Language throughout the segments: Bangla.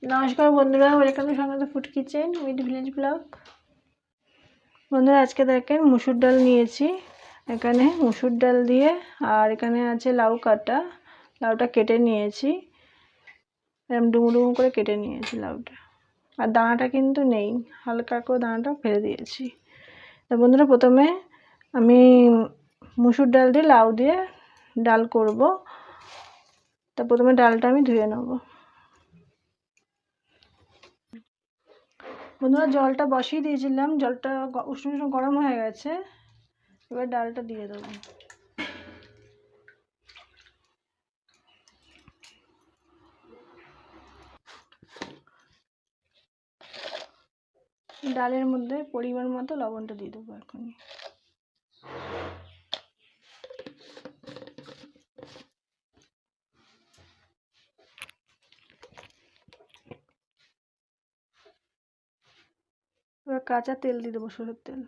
নমস্কার বন্ধুরা, ওয়েলকাম টু সঙ্গত food kitchen with village blog. বন্ধুরা, আজকে দেখেন মুসুর ডাল নিয়েছি। এখানে মুসুর ডাল দিয়ে, আর এখানে আছে লাউ কাটা। লাউটা কেটে নিয়েছি, এরকম ডুমো ডুমো করে কেটে নিয়েছি লাউটা। আর দানাটা কিন্তু নেই, হালকা করে দানাটা ফেলে দিয়েছি। তা বন্ধুরা, প্রথমে আমি মুসুর ডাল দিয়ে লাউ দিয়ে ডাল করব। তা প্রথমে ডালটা আমি ধুয়ে নেব। বন্ধুরা, জলটা বসিয়ে দিয়েছিলাম, জলটা উষ্ণ উষ্ণ গরম হয়ে গেছে। এবার ডালটা দিয়ে দেবো। ডালের মধ্যে পরিমাণ মতো লবণটা দিয়ে দেবো এখনই। এবার কাঁচা তেল দিয়ে দেবো, সরষের তেল।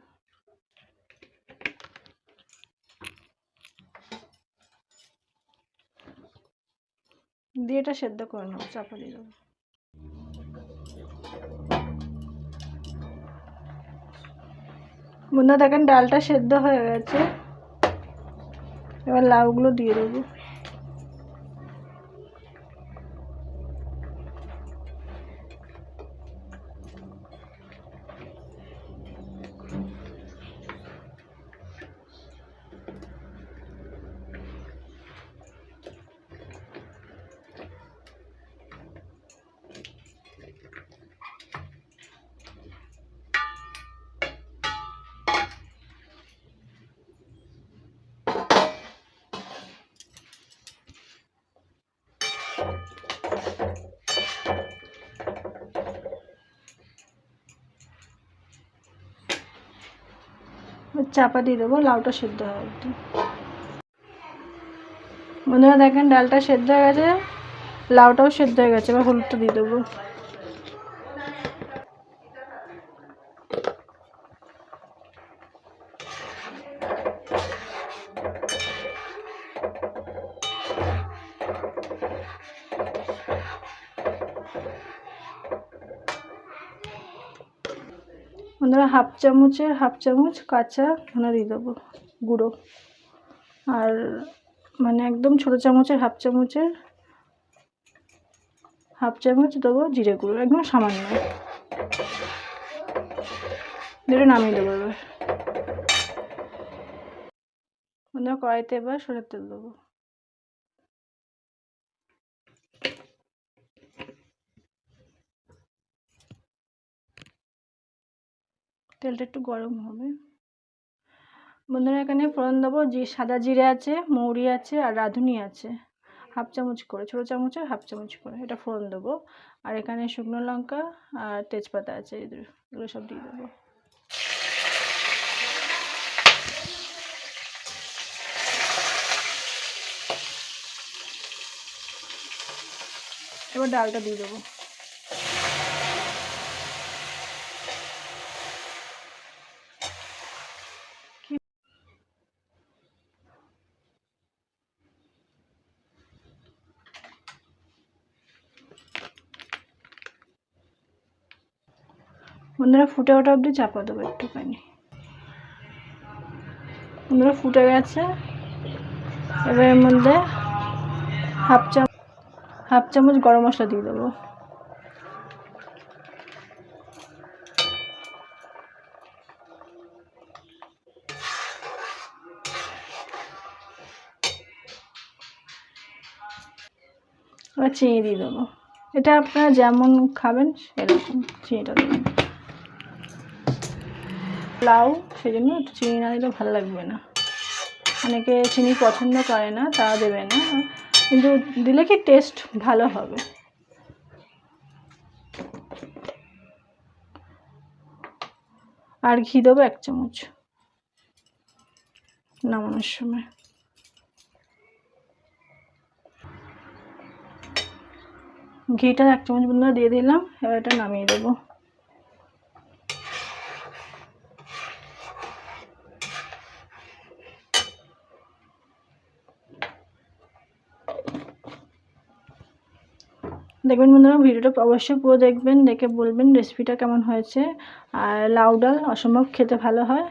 দিয়ে এটা সেদ্ধ করে নেবো, চাপা দিয়ে দেবো। বন্ধুরা দেখেন, ডালটা সেদ্ধ হয়ে গেছে। এবার লাউগুলো দিয়ে দেবো। চাপা দিয়ে দেবো, লাউটা সেদ্ধ হয় একটু। বন্ধুরা দেখেন, ডালটা সেদ্ধ হয়ে গেছে, লাউটাও সেদ্ধ হয়ে গেছে। এবার হলুদটা দিয়ে দেবো। বন্ধুরা, হাফ চামচ কাঁচা ধনে দিয়ে দেবো, গুঁড়ো। আর মানে একদম ছোটো চামচের হাফ চামচ দেবো জিরে গুঁড়ো, একদম সামান্য। দিয়ে নামিয়ে দেবো। এবার বন্ধুরা, কড়াইতে এবার সরষের তেল দেবো। তেলটা একটু গরম হবে। বন্ধুরা, এখানে ফোড়ন দেবো। সাদা জিরে আছে, মৌরি আছে, আর রাঁধুনি আছে, হাফ চামচ করে, ছোটো চামচের হাফ চামচ করে এটা ফোড়ন দেবো। আর এখানে শুকনো লঙ্কা আর তেজপাতা আছে, এগুলো সব দিয়ে দেবো। এবার ডালটা দিয়ে দেবো। বন্ধুরা, ফুটে ওঠা অবধি চাপা দেবো একটুখানি। বন্ধুরা, ফুটে গেছে। এবার এর মধ্যে হাফ চামচ গরম মশলা দিয়ে দেবো। এবার চিনি দিয়ে দেবো। এটা আপনারা যেমন খাবেন সেরকম চিনিটা দেবেন। লাউ, সেই জন্য একটু চিনি না দিলে ভালো লাগবে না। অনেকে চিনি পছন্দ করে না, তারা দেবে না, কিন্তু দিলে কি টেস্ট ভালো হবে। আর ঘি দেবো 1 চামচ নামানোর সময়। ঘিটা 1 চামচ বন্ধুরা দিয়ে দিলাম। এবার এটা নামিয়ে দেবো। দেখবেন বন্ধুরা, ভিডিওটা অবশ্যই পুরো দেখবেন, দেখে বলবেন রেসিপিটা কেমন হয়েছে। আর লাউ ডাল অসম্ভব খেতে ভালো হয়,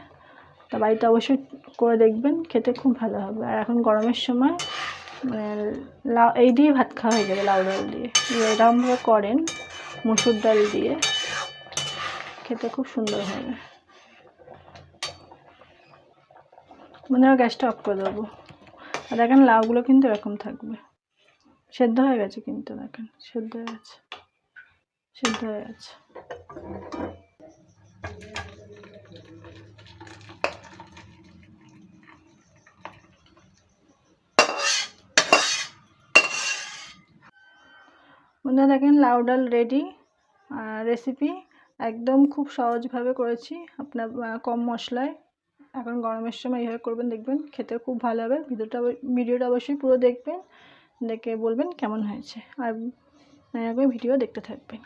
তা বাড়িতে অবশ্যই করে দেখবেন, খেতে খুব ভালো হবে। আর এখন গরমের সময় মানে লাউ এই দিয়ে ভাত খাওয়া হয়ে যাবে, লাউ ডাল দিয়ে। এরকমভাবে করেন মসুর ডাল দিয়ে, খেতে খুব সুন্দর হবে। বন্ধুরা, গ্যাসটা অফ করে দেবো। আর দেখেন লাউগুলো কিন্তু এরকম থাকবে, সেদ্ধ হয়ে গেছে কিন্তু, দেখেন সেদ্ধ হয়ে গেছে, সেদ্ধ হয়ে গেছে। বন্ধুরা দেখেন লাউ ডাল রেডি। রেসিপি একদম খুব সহজভাবে করেছি, আপনার কম মশলায়। এখন গরমের সময় এইভাবে করবেন, দেখবেন খেতে খুব ভালো হবে। ভিডিওটা অবশ্যই পুরো দেখবেন, দেখে বলবেন কেমন হয়েছে। আর এরকম ভিডিও দেখতে থাকবেন।